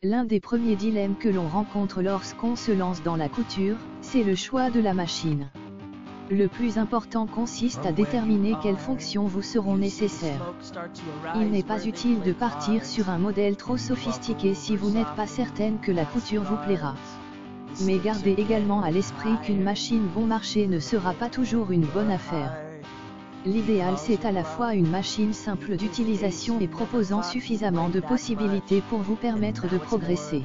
L'un des premiers dilemmes que l'on rencontre lorsqu'on se lance dans la couture, c'est le choix de la machine. Le plus important consiste à déterminer quelles fonctions vous seront nécessaires. Il n'est pas utile de partir sur un modèle trop sophistiqué si vous n'êtes pas certaine que la couture vous plaira. Mais gardez également à l'esprit qu'une machine bon marché ne sera pas toujours une bonne affaire. L'idéal c'est à la fois une machine simple d'utilisation et proposant suffisamment de possibilités pour vous permettre de progresser.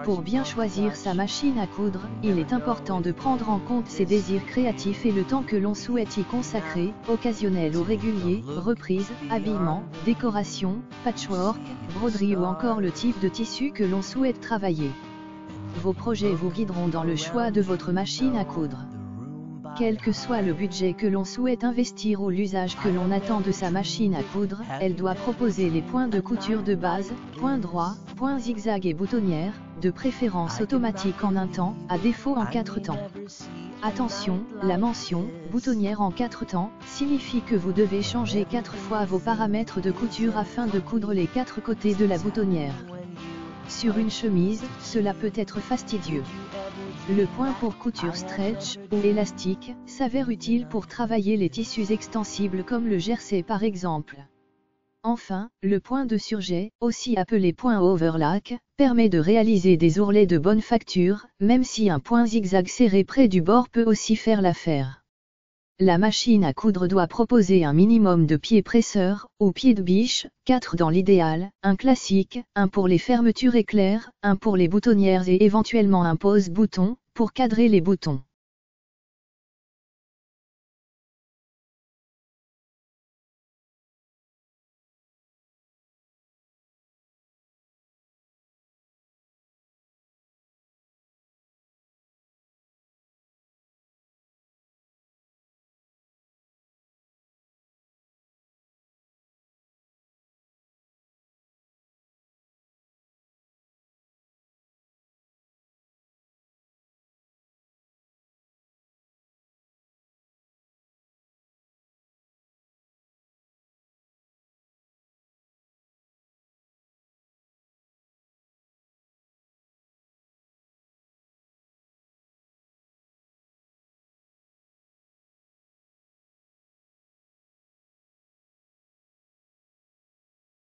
Pour bien choisir sa machine à coudre, il est important de prendre en compte ses désirs créatifs et le temps que l'on souhaite y consacrer, occasionnel ou régulier, reprise, habillement, décoration, patchwork, broderie ou encore le type de tissu que l'on souhaite travailler. Vos projets vous guideront dans le choix de votre machine à coudre. Quel que soit le budget que l'on souhaite investir ou l'usage que l'on attend de sa machine à coudre, elle doit proposer les points de couture de base, points droits, points zigzag et boutonnières, de préférence automatique en un temps, à défaut en 4 temps. Attention, la mention « boutonnière en 4 temps » signifie que vous devez changer 4 fois vos paramètres de couture afin de coudre les 4 côtés de la boutonnière. Sur une chemise, cela peut être fastidieux. Le point pour couture stretch, ou élastique, s'avère utile pour travailler les tissus extensibles comme le jersey par exemple. Enfin, le point de surjet, aussi appelé point overlock, permet de réaliser des ourlets de bonne facture, même si un point zigzag serré près du bord peut aussi faire l'affaire. La machine à coudre doit proposer un minimum de pieds presseurs, ou pieds de biche, 4 dans l'idéal, un classique, un pour les fermetures éclairs, un pour les boutonnières et éventuellement un pose-bouton, pour cadrer les boutons.